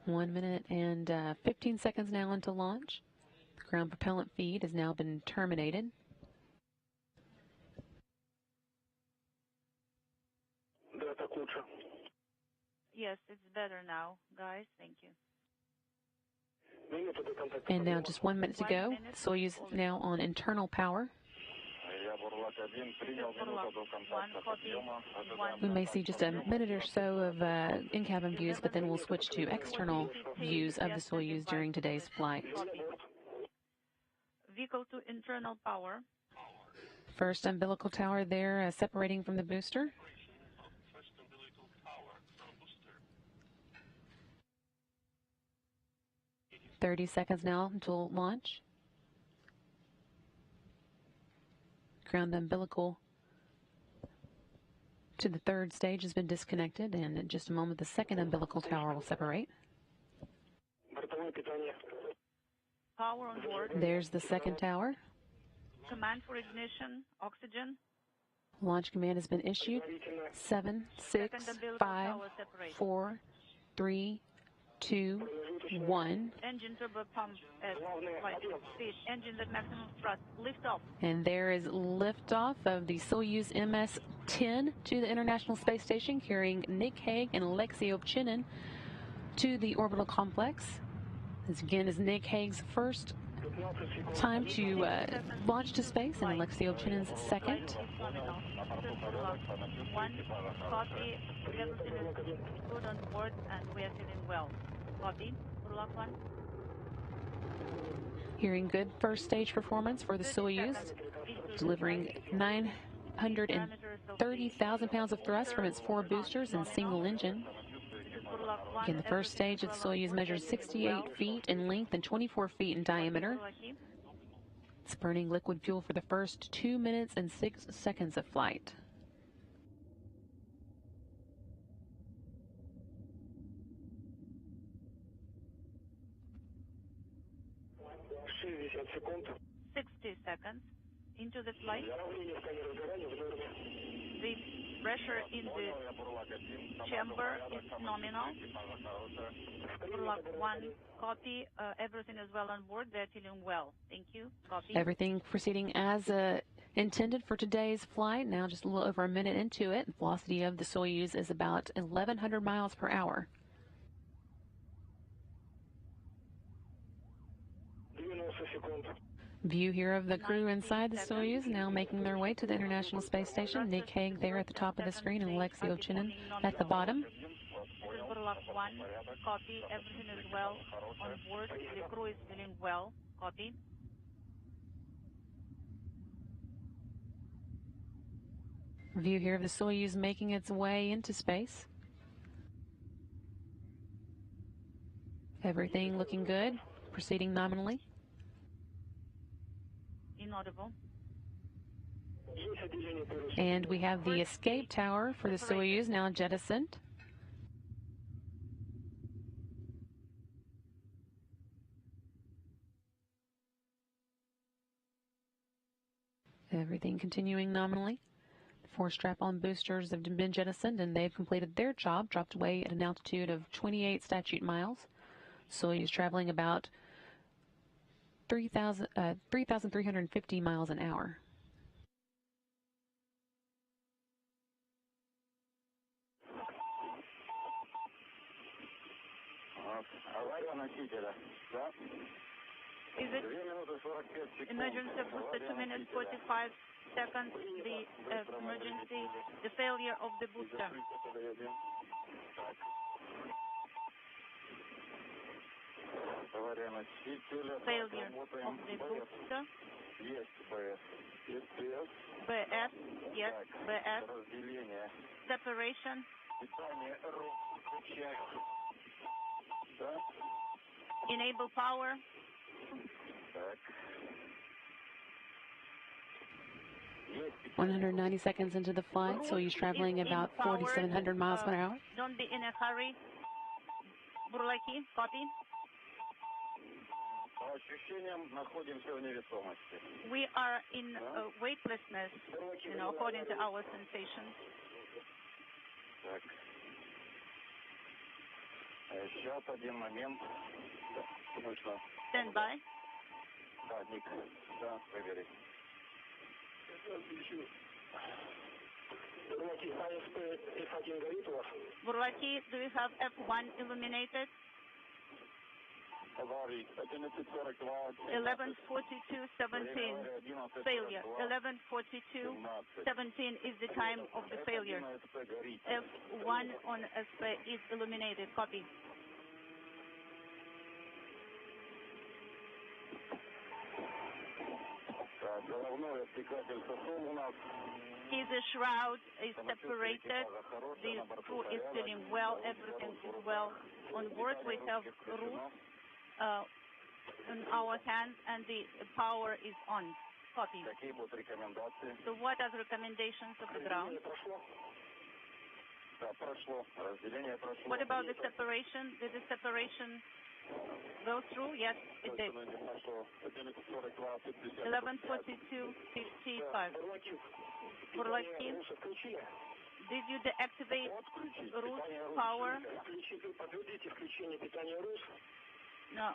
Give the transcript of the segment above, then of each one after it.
1 minute and 15 seconds now into launch. The ground propellant feed has now been terminated. Yes, it's better now, guys. Thank you. And now just 1 minute to go. Soyuz now on internal power. We may see just a minute or so of in-cabin views, but then we'll switch to external views of the Soyuz during today's flight. Vehicle to internal power. First umbilical tower there separating from the booster. "30 seconds now until launch. Ground umbilical to the third stage has been disconnected, and in just a moment the second umbilical tower will separate. Power on board. There's the second tower. Command for ignition, oxygen. Launch command has been issued. 7, 6, 5, 4, 3, 2, 1. Engine turbo pump at flight speed. Engines at maximum thrust. Lift off. And there is liftoff of the Soyuz MS-10 to the International Space Station, carrying Nick Hague and Alexei Ovchinin to the orbital complex. This again is Nick Hague's first time to launch to space, and Alexei Ovchinin's second. One copy. Everything is good on board, and we are feeling well. Copy. Burlock 1. Hearing good first stage performance for the Soyuz, delivering 930,000 pounds of thrust from its 4 boosters and single engine. Again, the first stage of the Soyuz measures 68 feet in length and 24 feet in diameter. It's burning liquid fuel for the first 2 minutes and 6 seconds of flight. Seconds into the flight. The pressure in the chamber is nominal. Burlock 1, copy. Everything is well on board. They're feeling well. Thank you. Copy. Everything proceeding as intended for today's flight. Now just a little over a minute into it. The velocity of the Soyuz is about 1,100 miles per hour. View here of the crew inside the Soyuz now making their way to the International Space Station. Nick Hague there at the top of the screen and Alexei Ovchinin at the bottom. This is Burlock 1, copy. Everything is well on board. The crew is feeling well. Copy. View here of the Soyuz making its way into space. Everything looking good, proceeding nominally. Inaudible. And we have the escape tower for the Soyuz now jettisoned. Everything continuing nominally. The 4 strap-on boosters have been jettisoned, and they've completed their job, dropped away at an altitude of 28 statute miles. Soyuz traveling about 3,350 miles an hour. Is it emergency booster 2 minutes 45 seconds? The emergency, the failure of the booster. Failure of the booster. BS, yes, BS. Separation. Enable power. 190 seconds into the flight, Soyuz traveling about 4,700 miles per hour. Don't be in a hurry. Burlaki, copy. We are in weightlessness, according to our sensations. Сейчас один момент. Точно. Stand by. Да, Ник. Да, проверить. Бурлаки, АСП F1 горит у вас? Buрлaki, do you have F1 illuminated? Аварий. 11:42:17. Failure. 11:42:17 is the time of the failure. F1 on SP is illuminated. Copy. Головной обтекатель сошел у нас. His shroud is separated. The crew is feeling well. Everything is well. On board, we have route in our hands, and the power is on. Copy. Какие будут рекомендации? So what are the recommendations of the ground? Да, прошло. Разделение прошло. What about the separation? Did the separation go through? Yes, it did. 11:42:55. Buрлaki, did you deactivate route power? No.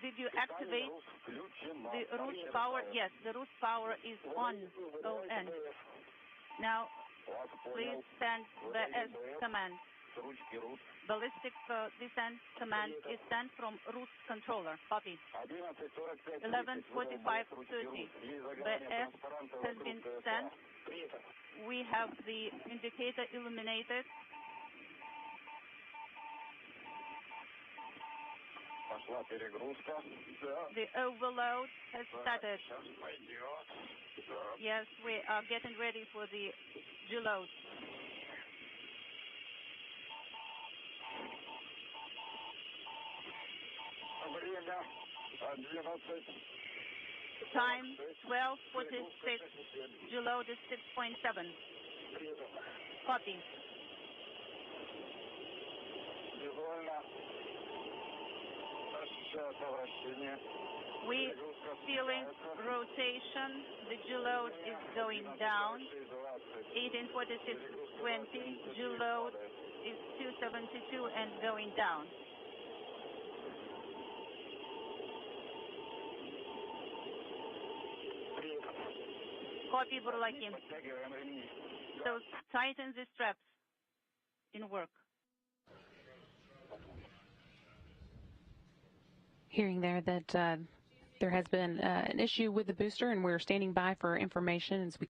Did you activate the route power? Yes, the route power is on. ON. Now, please send the S command. Ballistic descent command is sent from route controller. Copy. 11:45:30. The S has been sent. We have the indicator illuminated. Пошла перегрузка. The overload has started. Yes, we are getting ready for the deload. Время 11. Time 12:46. Deload is 6.7. Copy. Визуально ощущается вращение. We feeling rotation. The deload is going down. 18:46:20. Deload is 272 and going down. Copy, Buрлaki. So tighten the straps in work. Hearing there that there has been an issue with the booster, and we're standing by for information as we